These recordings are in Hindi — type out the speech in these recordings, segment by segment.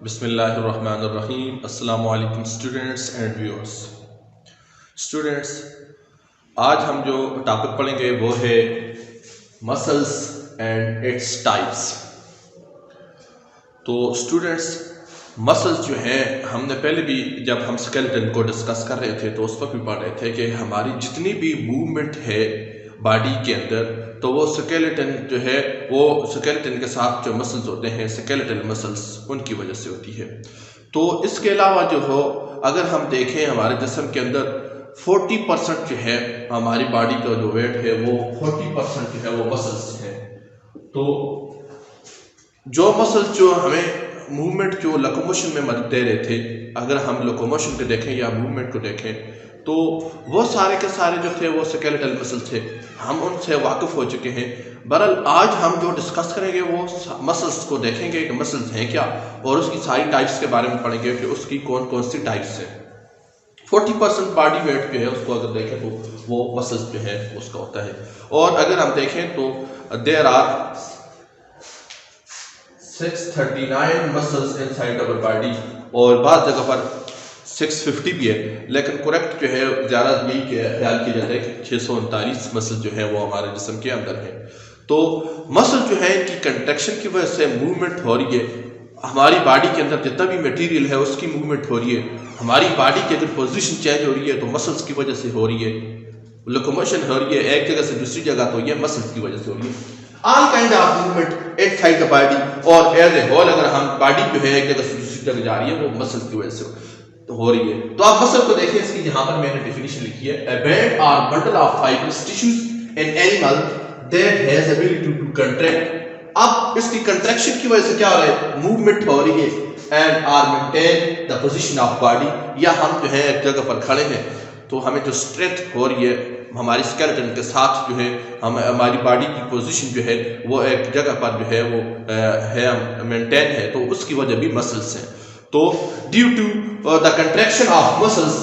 बिस्मिल्लाहिर्रहमानिर्रहीम। अस्सलामु अलैकुम स्टूडेंट्स एंड व्यूअर्स। स्टूडेंट्स, आज हम जो टॉपिक पढ़ेंगे वो है मसल्स एंड इट्स टाइप्स। तो स्टूडेंट्स, मसल्स जो हैं, हमने पहले भी जब हम स्केलेटन को डिस्कस कर रहे थे तो उस वक्त भी पढ़ रहे थे कि हमारी जितनी भी मूवमेंट है बॉडी के अंदर, तो वो स्केलेटन जो है, वो स्केलेटन के साथ जो मसल्स होते हैं, स्केलेटल मसल्स, उनकी वजह से होती है। तो इसके अलावा जो हो, अगर हम देखें हमारे जिस्म के अंदर 40% जो है हमारी बॉडी का जो वेट है वो 40% जो है वो मसल्स है। तो जो मसल्स जो हमें मूवमेंट जो लोकोमोशन में मदद दे रहे थे, अगर हम लोकोमोशन को देखें या मूवमेंट को देखें, तो वो सारे के सारे जो थे वो स्केलेटल मसल्स थे। हम उनसे वाकिफ हो चुके हैं। बहरहाल आज हम जो डिस्कस करेंगे वो मसल्स को देखेंगे कि मसल्स हैं क्या, और उसकी सारी टाइप्स के बारे में पढ़ेंगे कि उसकी कौन कौन सी टाइप्स हैं। 40% बॉडी वेट जो है उसको अगर देखें तो वो मसल्स जो है उसका होता है। और अगर हम देखें तो there are 639 muscles inside our body, और बाद जगह पर 650 भी है, लेकिन करेक्ट जो है ज़्यादा यही ख्याल किया जाता है कि 639 मसल जो है वो हमारे जिस्म के अंदर है। तो मसल जो है इनकी कंट्रैक्शन की वजह से मूवमेंट हो रही है। हमारी बॉडी के अंदर जितना भी मटेरियल है उसकी मूवमेंट हो रही है। हमारी बॉडी की अगर पोजीशन चेंज हो रही है तो मसल्स की वजह से हो रही है। लोकोमोशन हो रही है एक जगह से दूसरी जगह, तो ये मसल्स की वजह से हो रही है। All kind of movement inside the body और एज ए होल, अगर हम बॉडी जो है एक जगह से दूसरी जगह जा रही है वो मसल्स की वजह से तो हो रही है। तो आप मसल को देखिए, इसकी यहाँ पर मैंने डेफिनेशन लिखी है, a band or bundle of fibrous tissues in animal that has ability to contract। अब इसकी कंट्रैक्शन की वजह से क्या हो रहा है, मूवमेंट हो रही है and are maintain the position of body, या हम जो है एक जगह पर खड़े हैं तो हमें जो स्ट्रेंथ हो रही है हमारी स्केलेटन के साथ जो है, हम हमारी बॉडी की पोजीशन जो है वो एक जगह पर जो है वो है मेंटेन है, तो उसकी वजह भी मसल्स हैं। तो due to the contraction of muscles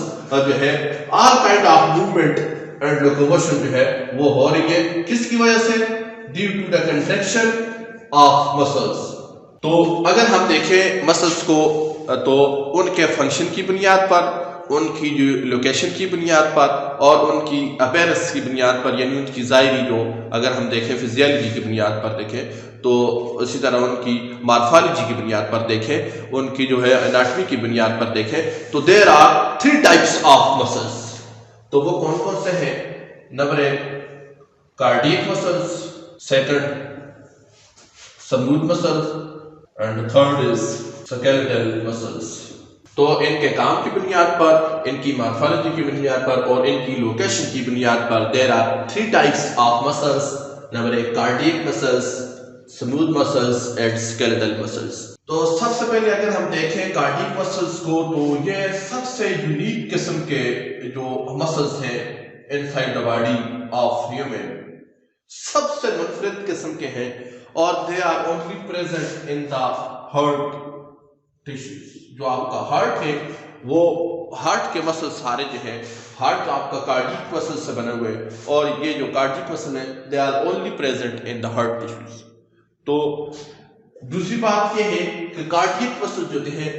जो है all kind of movement and locomotion जो है वो हो रही है। किसकी वजह से? Due to the contraction of muscles. तो अगर हम देखें मसल्स को, तो उनके फंक्शन की बुनियाद पर, उनकी जो लोकेशन की बुनियाद पर और उनकी अपीयरेंस की बुनियाद पर, यानी उनकी ज़ाहिरी जो, अगर हम देखें फिजियोलॉजी की बुनियाद पर देखें, तो इसी तरह उनकी मॉर्फोलॉजी की बुनियाद पर देखें, उनकी जो है एनाटॉमी की बुनियाद पर देखें, तो there are 3 types of muscles. तो वो कौन कौन से हैं? Number 1 cardiac muscles, second smooth muscles, and third is skeletal muscles. तो इनके काम की बुनियाद पर, इनकी मॉर्फोलॉजी की बुनियाद पर और इनकी लोकेशन की बुनियाद पर there are 3 types of muscles. Number 1 cardiac muscles, smooth muscles and skeletal muscles. तो सबसे पहले अगर हम देखें कार्डियक मसल्स को, तो ये सबसे यूनिक किस्म के जो मसल्स हैं inside the body of human, सबसे मुनफरिद किस्म के हैं, और they are only present in the heart tissues. जो आपका हार्ट है, वो हार्ट के मसल सारे जो है, हार्ट आपका कार्डियक मसल से बने हुए, और ये जो कार्डियक मसल है they are only present in the heart tissues. तो दूसरी बात ये है कि कार्डियक मसल जो है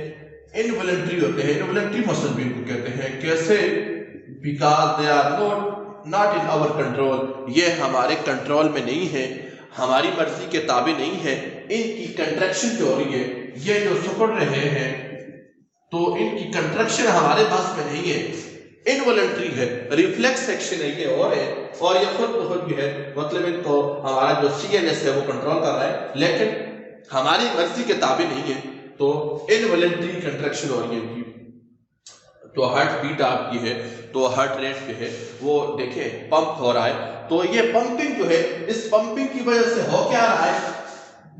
इनवॉलंटरी होते हैं, इनवॉलंटरी मसल भी इनको कहते हैं। कैसे? Because they are not in our control, ये हमारे कंट्रोल में नहीं है, हमारी मर्जी के ताबे नहीं है। इनकी कंट्रैक्शन जो हो रही है, ये जो सिकुड़ रहे हैं, तो इनकी कंट्रैक्शन हमारे पास में नहीं है, इनवॉलंटरी है, रिफ्लेक्स एक्शन है ये, और ये खुद ब खुद भी है, मतलब इनको हमारा जो CNS है वो कंट्रोल कर रहा है, लेकिन हमारी मर्जी के ताबे नहीं है। तो इनवॉलंटरी कंट्रैक्शन हो रही है इनकी। तो हार्ट बीट आपकी है, तो हार्ट रेट जो है वो देखें पंप हो रहा है, तो ये पंपिंग जो है, इस पंपिंग की वजह से हो क्या रहा है,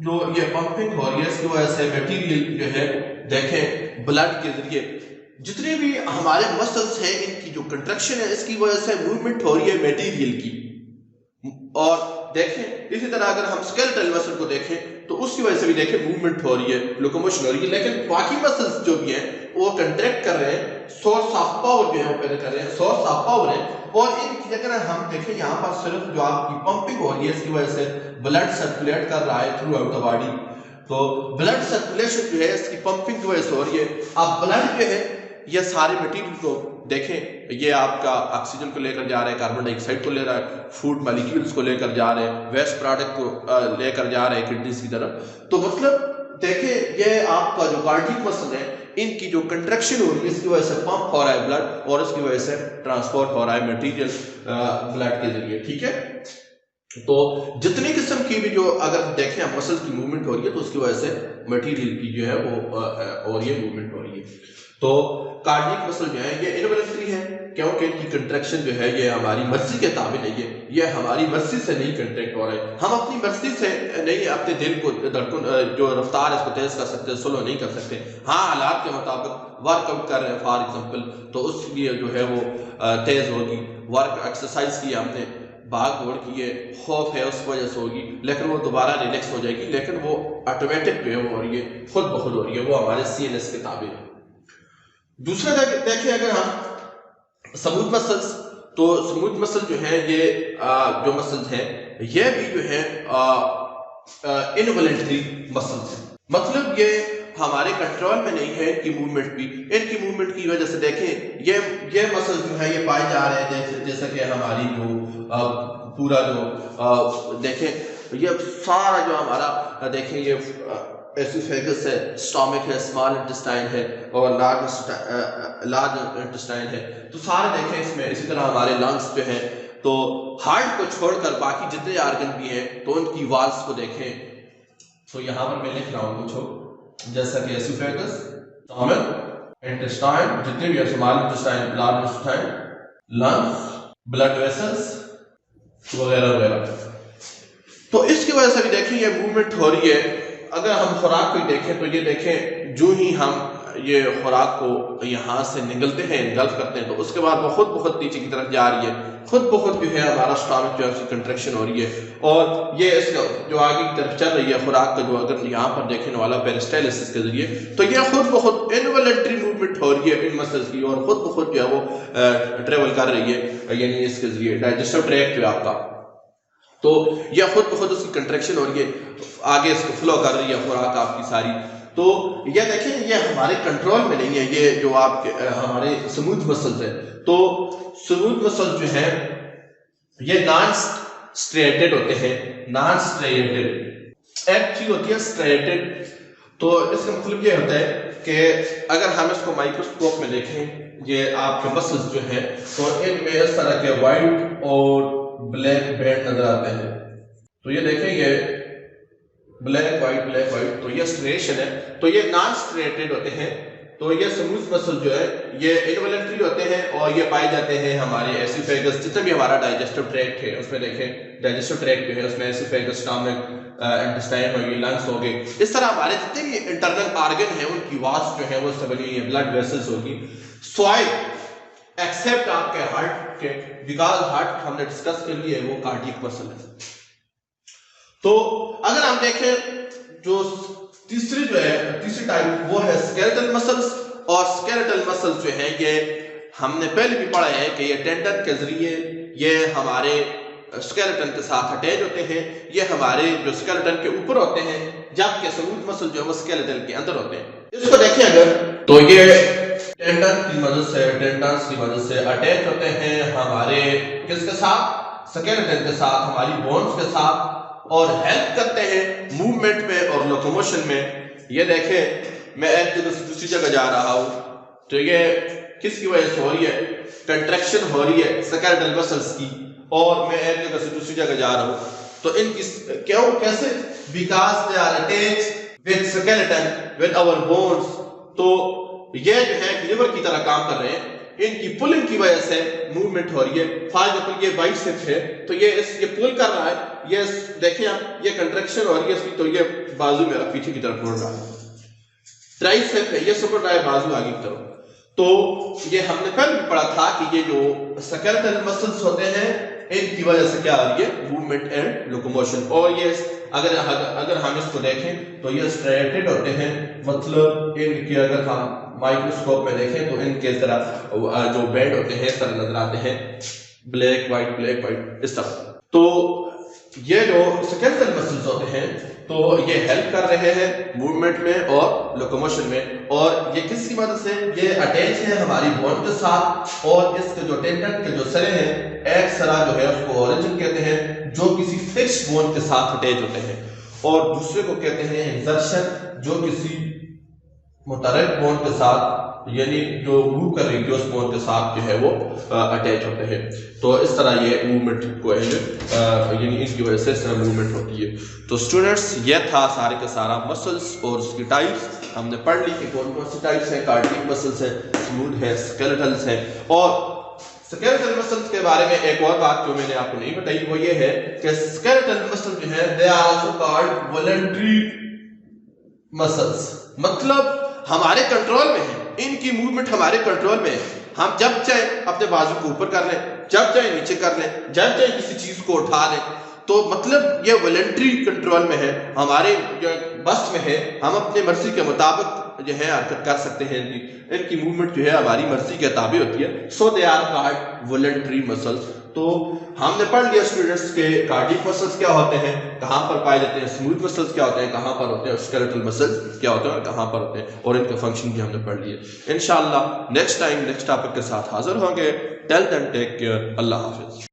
जो ये पंपिंग हो रही है इसकी वजह से मटेरियल जो है, देखें ब्लड के जरिए जितने भी हमारे मसल्स हैं, इनकी जो कंट्रैक्शन है इसकी वजह से मूवमेंट हो रही है मटेरियल की। और देखें इसी तरह अगर हम स्केलेटल मसल को देखें तो उसकी वजह से भी देखें मूवमेंट हो रही है, लोकोमोशन हो रही है, लेकिन बाकी मसल्स जो भी हैं वो कंट्रैक्ट कर रहे हैं, सोर्स ऑफ पावर जो है पैदा कर रहे हैं, सोर्स ऑफ पावर है। और इनकी अगर हम देखें यहाँ पर सिर्फ जो आपकी पंपिंग हो रही है इसकी वजह से ब्लड सर्कुलेट कर रहा है थ्रू आउट द बॉडी, तो ब्लड सर्कुलेशन जो है इसकी पंपिंग की वजह से हो रही है। अब ब्लड जो है ये सारे मटेरियल को देखें, ये आपका ऑक्सीजन को लेकर जा रहे हैं, कार्बन डाइऑक्साइड को ले रहा है, फूड मॉलिक्यूल्स को लेकर जा रहे हैं, वेस्ट प्रोडक्ट को लेकर जा रहे हैं किडनीज की तरफ। तो मतलब देखें ये आपका जो कार्डियक मसल है इनकी जो कंट्रैक्शन हो रही है इसकी वजह से पंप हो रहा है ब्लड और इसकी वजह से ट्रांसपोर्ट हो रहा है मटेरियल ब्लड के जरिए। ठीक है, तो जितनी किस्म की भी जो अगर देखें आप मसल की मूवमेंट हो रही है तो उसकी वजह से मटेरियल की जो है वो और ये मूवमेंट हो रही है। तो कार्डियक मसल जो है ये इनवॉलंटरी है क्योंकि इनकी कंट्रैक्शन जो है ये हमारी मर्जी के ताबे नहीं है, ये हमारी मर्जी से नहीं कंट्रैक्ट हो रहा है। हम अपनी मर्जी से नहीं अपने दिल को धड़कन जो रफ्तार है इसको तेज कर सकते, स्लो नहीं कर सकते। हाँ, हालात के मुताबिक वर्कआउट कर रहे हैं फॉर एग्जांपल तो उसके लिए जो है वो तेज होगी। वर्क एक्सरसाइज की हमने भाग दौड़ की है, खौफ है उस वजह से होगी, लेकिन वो दोबारा रिलैक्स हो जाएगी, लेकिन वो ऑटोमेटिक जो है वो हो रही है, खुद ब खुद हो रही है, वो हमारे CNS के ताबे है। दूसरा देखें अगर हम स्मूथ मसल्स, तो स्मूथ मसल जो है ये जो मसल्स हैं ये भी जो है इनवॉलंटरी मसल्स हैं, मतलब ये हमारे कंट्रोल में नहीं है इनकी मूवमेंट भी। इनकी मूवमेंट की वजह से देखें ये मसल जो है ये पाए जा रहे हैं जैसा कि हमारी जो पूरा जो देखें ये सारा जो हमारा देखें ये एसोफेगस है, स्टमक है, स्मॉल इंटेस्टाइन है और लार्ज इंटेस्टाइन है, तो सारे देखें इसमें। इसी तरह हमारे लंग्स पे हैं, तो हार्ट को छोड़कर बाकी जितने ऑर्गन भी हैं तो उनकी वॉल्स को देखें। तो यहाँ पर मैं लिख रहा हूँ कुछ जैसा कि एसोफेगस, स्टमक, इंटेस्टाइन, जितने भी small intestine, large intestine, lungs, blood vessels वगैरह वगैरह। तो इसकी वजह से भी देखें ये मूवमेंट हो रही है। अगर हम खुराक को देखें तो ये देखें जो ही हम ये खुराक को यहाँ से निगलते हैं, इंगल्फ करते हैं, तो उसके बाद वो खुद ब खुद नीचे की तरफ जा रही है, खुद ब खुद जो है हमारा स्टमक जो है उसकी कंट्रैक्शन हो रही है और ये इसका जो आगे की तरफ चल रही है खुराक का जो अगर यहाँ पर देखने वाला पेरिस्टालसिस के जरिए, तो ये खुद ब खुद इनवॉलंटरी मूवमेंट हो रही है इन मसल्स की और खुद ब खुद जो है वो ट्रेवल कर रही है, यानी इसके जरिए डाइजेस्टिव ट्रैक्ट जो है आपका, तो यह खुद ब खुद उसकी कंट्रैक्शन हो रही है, आगे इसको फ्लो कर रही है खुराक आपकी सारी। तो ये देखें ये हमारे कंट्रोल में नहीं है, ये जो आपके हमारे स्मूथ मसल्स है। तो स्मूथ मसल्स जो है ये नॉन स्ट्रेटेड होते हैं, नॉन स्ट्रेटेड एक चीज होती है स्ट्रेटेड। तो इसका मतलब ये होता है कि अगर हम इसको माइक्रोस्कोप में देखें ये आपके मसल्स जो हैं तो इनमें इस तरह के वाइट और ब्लैक बैंड नजर आते हैं। तो ये देखें ये ब्लैक वाइट, तो ये स्ट्रेशन है, तो ये नॉन स्ट्रेटेड होते हैं। तो ये स्मूथ मसल जो है ये इनवॉलंटरी होते हैं और ये पाए जाते हैं हमारे एसोफेगस, जितना भी हमारा डाइजेस्टिव ट्रैक्ट है उसमें देखें डाइजेस्टिव ट्रैक्ट जो है उसमें एसोफेगस, स्टमक, इंटेस्टाइन हो गए, लंग्स हो गए, इस तरह हमारे जितने भी इंटरनल ऑर्गन है उनकी वॉल्स जो है वो सब बनी हुई है, ब्लड वेसल्स होगी, सॉइल एक्सेप्ट आपके हार्ट के, बिकॉज हार्ट हमने डिस्कस कर लिया है वो कार्डियक मसल है। तो अगर हम देखें जो तीसरी टाइप वो है स्केलेटल मसल्स, और स्केलेटल मसल्स जो है ये हमने पहले भी पढ़ा है कि ये टेंडन के जरिए ये हमारे स्केलेटन के साथ अटैच होते हैं, ये हमारे जो स्केलेटन के ऊपर होते हैं, जबकि स्मूथ मसल जो है वो स्केलेटन के अंदर होते हैं। इसको देखें अगर तो ये टेंडन की मदद से अटैच होते हैं हमारे किसके साथ, स्केलेटन के साथ, हमारी बोन्स के साथ, और हेल्प करते हैं मूवमेंट में और लोकोमोशन में। ये देखें मैं एक जगह से दूसरी जगह जा रहा हूं तो ये किसकी वजह से हो रही है, कंट्रैक्शन हो रही है स्केलेटल मसल्स की, और मैं एक जगह से दूसरी जगह जा रहा हूं तो इनकी क्यों कैसे, because they are attached with skeleton with our bones. तो ये जो है लीवर की तरह काम कर रहे हैं, इनकी पुलिंग की वजह से मूवमेंट हो रही है। फॉर एग्जांपल ये बाइसेप है तो ये पुल कर रहा है, ये देखें आप ये कंट्रैक्शन हो रही है इसकी, तो ये बाजू मेरा पीछे की तरफ मुड़ रहा है। ट्राइसेप है ये सुपर ड्राइव बाजू आगे की तरफ। तो ये हमने पहले भी पढ़ा था कि ये जो स्केलेटल मसल्स होते हैं इनकी वजह से क्या आ रही है, मूवमेंट एंड लोकोमोशन। और ये अगर हम इसको देखें तो ये स्ट्रेटेड होते हैं, मतलब इनकी अगर हम माइक्रोस्कोप में देखें तो इनके तरह जो बैंड होते हैं इस तरह नजर आते हैं, ब्लैक वाइट इस तरह। तो ये जो स्केलेटल मसल्स होते हैं तो ये हेल्प कर रहे हैं मूवमेंट में और लोकोमोशन में। और ये किसकी मदद से, ये अटैच है हमारी बोन के साथ, और इसके जो टेंडन के जो सरे हैं, एक सरा जो है उसको ओरिजिन कहते हैं, जो किसी फिक्स्ड बोन के साथ अटैच होते हैं, और दूसरे को कहते हैं इंसर्शन, जो किसी मुतरक बोन के साथ यानी जो मूव कर रही थी उस बोन के साथ जो है वो अटैच होते हैं। तो इस तरह ये मूवमेंट को यानी इनकी वजह से इस तरह मूवमेंट होती है। तो स्टूडेंट्स ये था सारे का सारा मसल्स और उसकी टाइप्स हमने पढ़ ली कि कौन कौन सी टाइप्स हैं, कार्डियक मसल्स हैं, स्मूथ है, स्केलेटल्स हैं। और स्केलेटल मसल्स के बारे में एक और बात जो मैंने आपको नहीं बताई वो ये है कि स्केलेटल मसल जो है they are also called voluntary muscles, मतलब हमारे कंट्रोल में है, इनकी मूवमेंट हमारे कंट्रोल में है। हम जब चाहे अपने बाजू को ऊपर कर लें, जब चाहे नीचे कर लें, जब चाहे किसी चीज को उठा लें, तो मतलब ये वॉलंटरी कंट्रोल में है, हमारे बस में है, हम अपने मर्जी के मुताबिक जो है हरकत कर सकते हैं। इनकी मूवमेंट जो है हमारी मर्जी के ताबे होती है। So they are called voluntary muscles. तो हमने पढ़ लिया स्टूडेंट्स के कार्डियक मसल्स क्या होते हैं, कहाँ पर पाए जाते हैं, स्मूथ मसल्स क्या होते हैं, कहाँ पर होते हैं, स्केलेटल मसल्स क्या होते हैं और कहाँ पर होते हैं, और इनका फंक्शन भी हमने पढ़ लिए। इंशाअल्लाह नेक्स्ट टाइम नेक्स्ट टॉपिक के साथ हाजिर होंगे। टिल देन टेक केयर, अल्लाह हाफिज।